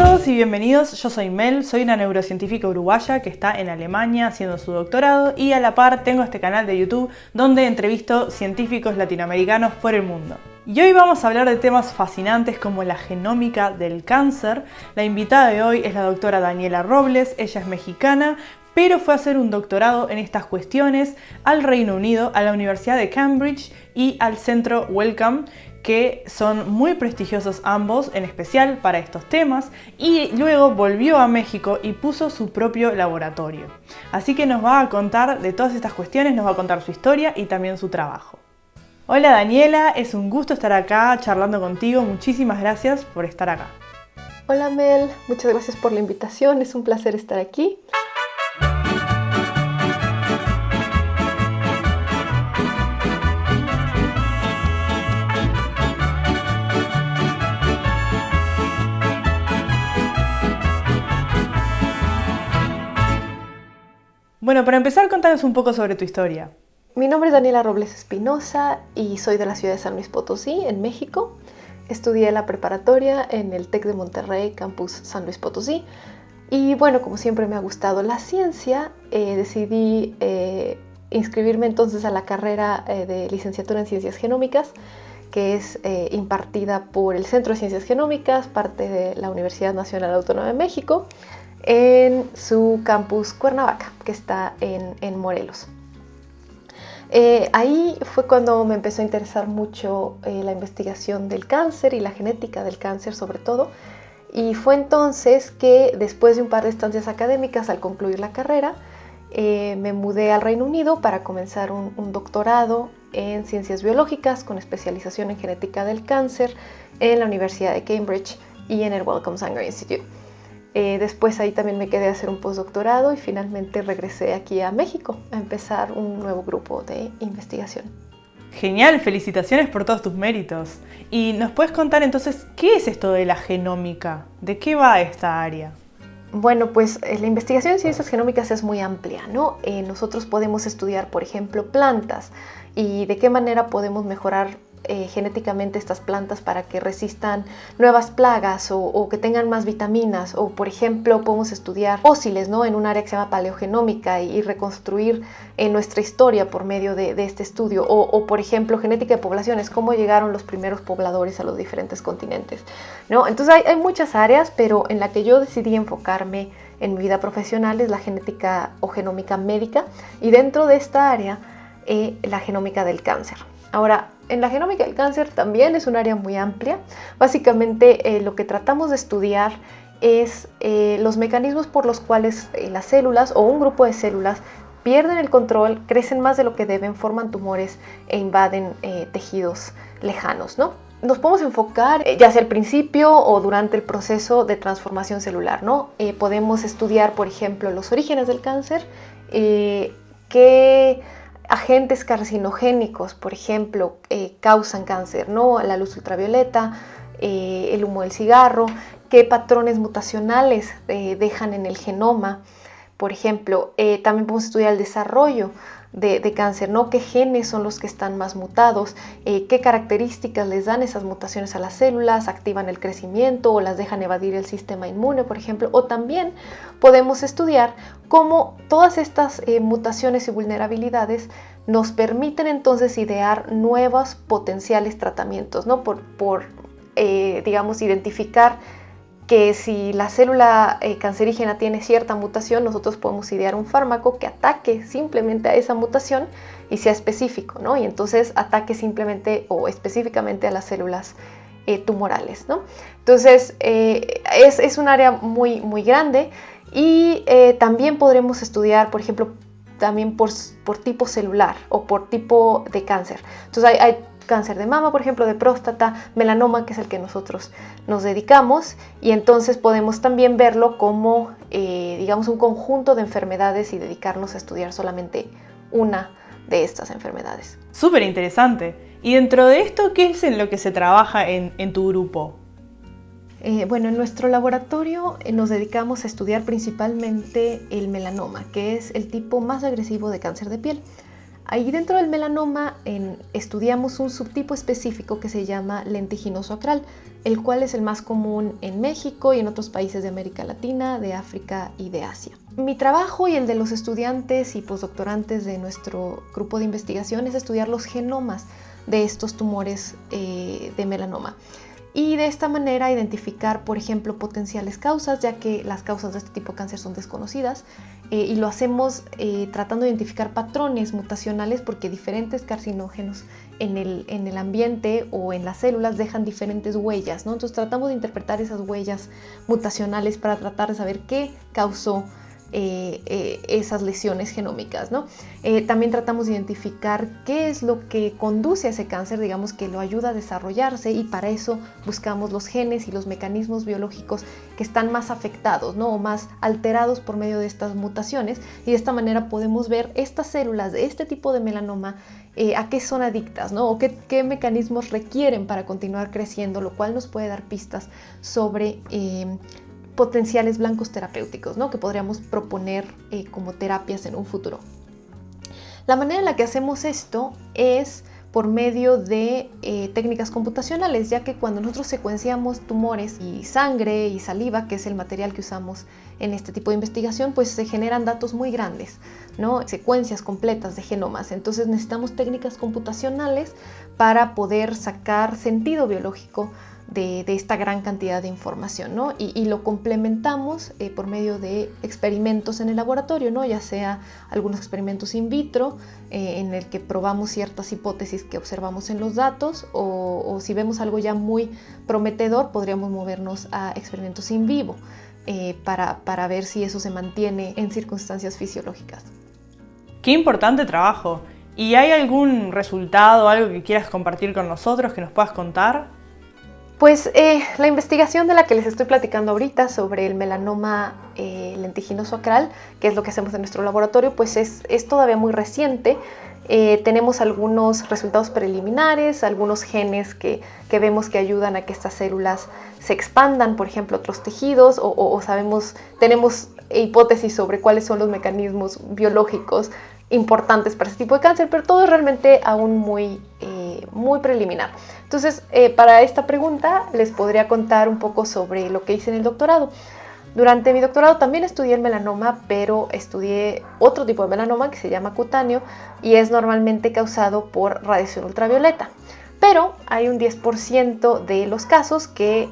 todos y bienvenidos, yo soy Mel, soy una neurocientífica uruguaya que está en Alemania haciendo su doctorado y a la par tengo este canal de YouTube donde entrevisto científicos latinoamericanos por el mundo. Y hoy vamos a hablar de temas fascinantes como la genómica del cáncer. La invitada de hoy es la doctora Daniela Robles, ella es mexicana, pero fue a hacer un doctorado en estas cuestiones al Reino Unido, a la Universidad de Cambridge y al Centro Wellcome, que son muy prestigiosos ambos, en especial para estos temas, y luego volvió a México y puso su propio laboratorio. Así que nos va a contar de todas estas cuestiones, nos va a contar su historia y también su trabajo. Hola Daniela, es un gusto estar acá charlando contigo, muchísimas gracias por estar acá. Hola Mel, muchas gracias por la invitación, es un placer estar aquí. Bueno, para empezar, contanos un poco sobre tu historia. Mi nombre es Daniela Robles Espinosa y soy de la ciudad de San Luis Potosí, en México. Estudié la preparatoria en el TEC de Monterrey, campus San Luis Potosí. Y bueno, como siempre me ha gustado la ciencia, decidí inscribirme entonces a la carrera de licenciatura en Ciencias Genómicas, que es impartida por el Centro de Ciencias Genómicas, parte de la Universidad Nacional Autónoma de México, en su campus Cuernavaca, que está en Morelos. Ahí fue cuando me empezó a interesar mucho la investigación del cáncer y la genética del cáncer sobre todo, y fue entonces que después de un par de estancias académicas al concluir la carrera, me mudé al Reino Unido para comenzar un doctorado en ciencias biológicas con especialización en genética del cáncer en la Universidad de Cambridge y en el Wellcome Sanger Institute. Después ahí también me quedé a hacer un postdoctorado y finalmente regresé aquí a México a empezar un nuevo grupo de investigación. Genial, felicitaciones por todos tus méritos. ¿Y nos puedes contar entonces qué es esto de la genómica? ¿De qué va esta área? Bueno, pues la investigación en ciencias genómicas es muy amplia, ¿no? Nosotros podemos estudiar, por ejemplo, plantas y de qué manera podemos mejorar genéticamente estas plantas para que resistan nuevas plagas o que tengan más vitaminas, o por ejemplo podemos estudiar fósiles, ¿no? En un área que se llama paleogenómica y reconstruir nuestra historia por medio de este estudio, o por ejemplo genética de poblaciones, cómo llegaron los primeros pobladores a los diferentes continentes, ¿no? Entonces hay muchas áreas, pero en la que yo decidí enfocarme en mi vida profesional es la genética o genómica médica, y dentro de esta área la genómica del cáncer. Ahora, en la genómica del cáncer también es un área muy amplia. Básicamente lo que tratamos de estudiar es los mecanismos por los cuales las células o un grupo de células pierden el control, crecen más de lo que deben, forman tumores e invaden tejidos lejanos, ¿no? Nos podemos enfocar ya sea al principio o durante el proceso de transformación celular, ¿no? Podemos estudiar, por ejemplo, los orígenes del cáncer, qué agentes carcinogénicos, por ejemplo, causan cáncer, ¿no? La luz ultravioleta, el humo del cigarro, qué patrones mutacionales dejan en el genoma. Por ejemplo, también podemos estudiar el desarrollo de cáncer, ¿no? ¿Qué genes son los que están más mutados? ¿Qué características les dan esas mutaciones a las células? ¿Activan el crecimiento o las dejan evadir el sistema inmune, por ejemplo? O también podemos estudiar cómo todas estas mutaciones y vulnerabilidades nos permiten entonces idear nuevos potenciales tratamientos, ¿no? Digamos, identificar que si la célula cancerígena tiene cierta mutación, nosotros podemos idear un fármaco que ataque simplemente a esa mutación y sea específico, ¿no? Y entonces ataque simplemente o específicamente a las células tumorales, ¿no? Entonces es un área muy, muy grande, y también podremos estudiar, por ejemplo, también por tipo celular o por tipo de cáncer. Entonces hay cáncer de mama, por ejemplo, de próstata, melanoma, que es el que nosotros nos dedicamos, y entonces podemos también verlo como, digamos, un conjunto de enfermedades y dedicarnos a estudiar solamente una de estas enfermedades. Súper interesante. Y dentro de esto, ¿qué es en lo que se trabaja en tu grupo? Bueno, en nuestro laboratorio nos dedicamos a estudiar principalmente el melanoma, que es el tipo más agresivo de cáncer de piel. Ahí dentro del melanoma estudiamos un subtipo específico que se llama lentiginoso acral, el cual es el más común en México y en otros países de América Latina, de África y de Asia. Mi trabajo y el de los estudiantes y postdoctorantes de nuestro grupo de investigación es estudiar los genomas de estos tumores de melanoma. Y de esta manera identificar, por ejemplo, potenciales causas, ya que las causas de este tipo de cáncer son desconocidas, y lo hacemos tratando de identificar patrones mutacionales porque diferentes carcinógenos en el ambiente o en las células dejan diferentes huellas, ¿no? Entonces tratamos de interpretar esas huellas mutacionales para tratar de saber qué causó esas lesiones genómicas, ¿no? También tratamos de identificar qué es lo que conduce a ese cáncer, digamos que lo ayuda a desarrollarse, y para eso buscamos los genes y los mecanismos biológicos que están más afectados, ¿no? O más alterados por medio de estas mutaciones, y de esta manera podemos ver estas células de este tipo de melanoma a qué son adictas, ¿no? O qué mecanismos requieren para continuar creciendo, lo cual nos puede dar pistas sobre potenciales blancos terapéuticos, ¿no? Que podríamos proponer como terapias en un futuro. La manera en la que hacemos esto es por medio de técnicas computacionales, ya que cuando nosotros secuenciamos tumores y sangre y saliva, que es el material que usamos en este tipo de investigación, pues se generan datos muy grandes, ¿no? Secuencias completas de genomas. Entonces necesitamos técnicas computacionales para poder sacar sentido biológico de esta gran cantidad de información, ¿no? Y lo complementamos por medio de experimentos en el laboratorio, ¿no? Ya sea algunos experimentos in vitro en el que probamos ciertas hipótesis que observamos en los datos, o si vemos algo ya muy prometedor, podríamos movernos a experimentos in vivo para ver si eso se mantiene en circunstancias fisiológicas. ¡Qué importante trabajo! ¿Y hay algún resultado, algo que quieras compartir con nosotros, que nos puedas contar? Pues la investigación de la que les estoy platicando ahorita sobre el melanoma lentiginoso acral, que es lo que hacemos en nuestro laboratorio, pues es todavía muy reciente. Tenemos algunos resultados preliminares, algunos genes que vemos que ayudan a que estas células se expandan, por ejemplo, a otros tejidos, o tenemos hipótesis sobre cuáles son los mecanismos biológicos importantes para este tipo de cáncer, pero todo es realmente aún muy preliminar. Entonces, para esta pregunta les podría contar un poco sobre lo que hice en el doctorado. Durante mi doctorado también estudié el melanoma, pero estudié otro tipo de melanoma que se llama cutáneo y es normalmente causado por radiación ultravioleta. Pero hay un 10% de los casos que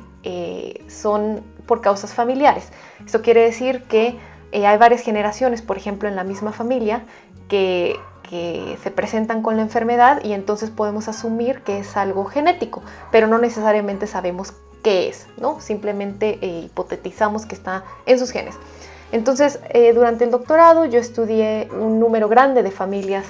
son por causas familiares. Esto quiere decir que hay varias generaciones, por ejemplo, en la misma familia, que se presentan con la enfermedad, y entonces podemos asumir que es algo genético, pero no necesariamente sabemos qué es, ¿no? Simplemente hipotetizamos que está en sus genes. Entonces, durante el doctorado yo estudié un número grande de familias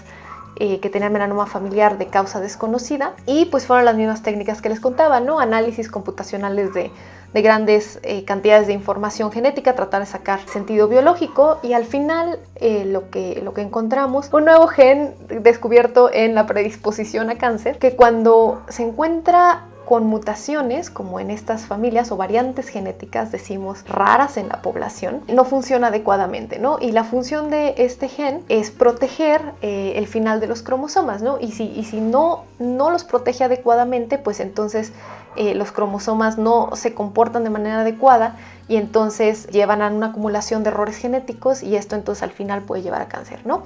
que tenían melanoma familiar de causa desconocida, y pues fueron las mismas técnicas que les contaba, ¿no? Análisis computacionales de grandes cantidades de información genética, tratar de sacar sentido biológico, y al final lo que encontramos, un nuevo gen descubierto en la predisposición a cáncer, que cuando se encuentra con mutaciones, como en estas familias o variantes genéticas, decimos, raras en la población, no funciona adecuadamente, ¿no? Y la función de este gen es proteger el final de los cromosomas, ¿no? Y si no los protege adecuadamente, pues entonces los cromosomas no se comportan de manera adecuada, y entonces llevan a una acumulación de errores genéticos, y esto entonces al final puede llevar a cáncer, ¿no?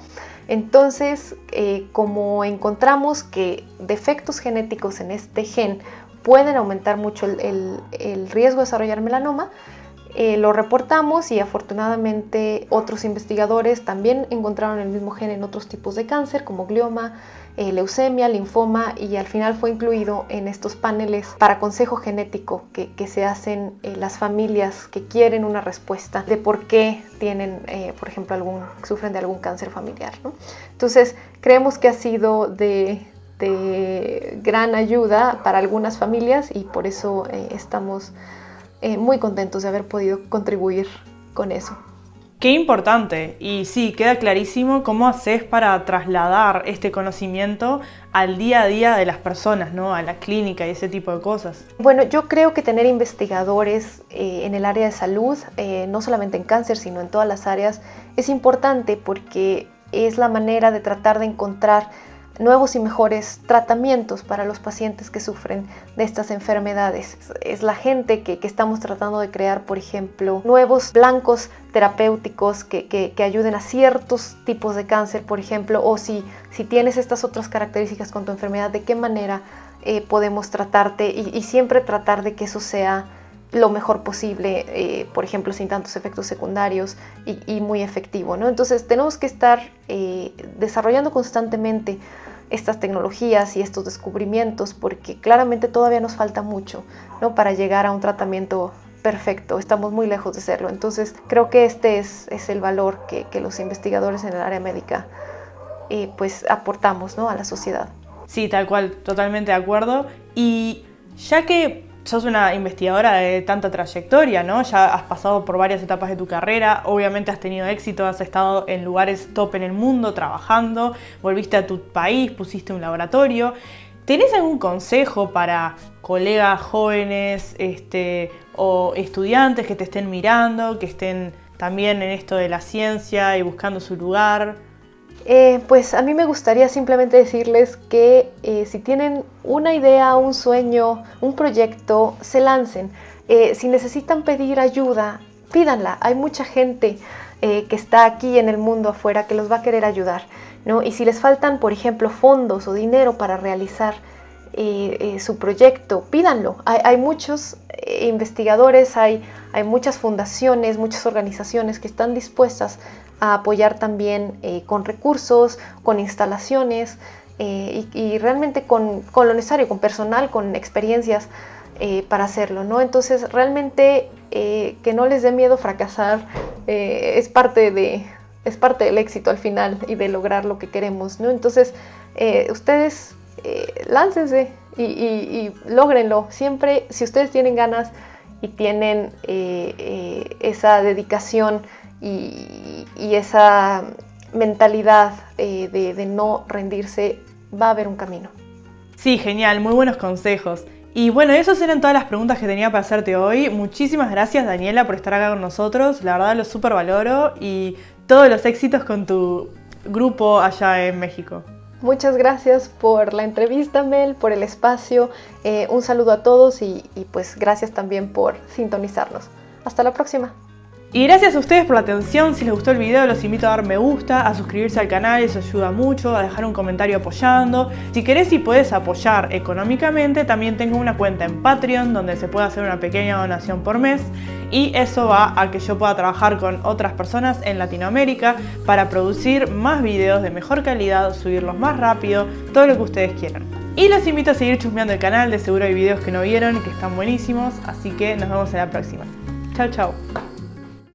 Entonces, como encontramos que defectos genéticos en este gen pueden aumentar mucho el riesgo de desarrollar melanoma, lo reportamos, y afortunadamente otros investigadores también encontraron el mismo gen en otros tipos de cáncer como glioma, leucemia, linfoma, y al final fue incluido en estos paneles para consejo genético que se hacen las familias que quieren una respuesta de por qué tienen, por ejemplo, sufren de algún cáncer familiar, ¿no? Entonces, creemos que ha sido de gran ayuda para algunas familias, y por eso estamos muy contentos de haber podido contribuir con eso. ¡Qué importante! Y sí, queda clarísimo cómo haces para trasladar este conocimiento al día a día de las personas, ¿no? A la clínica y ese tipo de cosas. Bueno, yo creo que tener investigadores en el área de salud, no solamente en cáncer, sino en todas las áreas, es importante porque es la manera de tratar de encontrar nuevos y mejores tratamientos para los pacientes que sufren de estas enfermedades. Es la gente que estamos tratando de crear, por ejemplo, nuevos blancos terapéuticos que ayuden a ciertos tipos de cáncer, por ejemplo, o si tienes estas otras características con tu enfermedad, de qué manera podemos tratarte y siempre tratar de que eso sea lo mejor posible, por ejemplo, sin tantos efectos secundarios y muy efectivo, ¿no? Entonces tenemos que estar desarrollando constantemente estas tecnologías y estos descubrimientos, porque claramente todavía nos falta mucho, ¿no?, para llegar a un tratamiento perfecto. Estamos muy lejos de serlo. Entonces creo que este es el valor que los investigadores en el área médica pues aportamos, ¿no?, a la sociedad. Sí, tal cual, totalmente de acuerdo. Y ya que sos una investigadora de tanta trayectoria, ¿no? Ya has pasado por varias etapas de tu carrera, obviamente has tenido éxito, has estado en lugares top en el mundo trabajando, volviste a tu país, pusiste un laboratorio. ¿Tenés algún consejo para colegas jóvenes o estudiantes que te estén mirando, que estén también en esto de la ciencia y buscando su lugar? Pues a mí me gustaría simplemente decirles que si tienen una idea, un sueño, un proyecto, se lancen. Si necesitan pedir ayuda, pídanla. Hay mucha gente que está aquí en el mundo afuera que los va a querer ayudar, ¿no? Y si les faltan, por ejemplo, fondos o dinero para realizar su proyecto, pídanlo. Hay muchos investigadores, hay muchas fundaciones, muchas organizaciones que están dispuestas a apoyar también con recursos, con instalaciones y realmente con lo necesario, con personal, con experiencias para hacerlo, ¿no? Entonces realmente que no les dé miedo fracasar, es parte del éxito al final y de lograr lo que queremos, ¿no? Entonces ustedes láncense y lógrenlo. Siempre, si ustedes tienen ganas y tienen esa dedicación y esa mentalidad de no rendirse, va a haber un camino. Sí, genial, muy buenos consejos. Y bueno, esas eran todas las preguntas que tenía para hacerte hoy. Muchísimas gracias, Daniela, por estar acá con nosotros. La verdad lo súper valoro y todos los éxitos con tu grupo allá en México. Muchas gracias por la entrevista, Mel, por el espacio. Un saludo a todos y pues gracias también por sintonizarnos. Hasta la próxima. Y gracias a ustedes por la atención. Si les gustó el video, los invito a dar me gusta, a suscribirse al canal, eso ayuda mucho, a dejar un comentario apoyando. Si querés y puedes apoyar económicamente, también tengo una cuenta en Patreon donde se puede hacer una pequeña donación por mes y eso va a que yo pueda trabajar con otras personas en Latinoamérica para producir más videos de mejor calidad, subirlos más rápido, todo lo que ustedes quieran. Y los invito a seguir chusmeando el canal, de seguro hay videos que no vieron y que están buenísimos, así que nos vemos en la próxima. Chau, chau.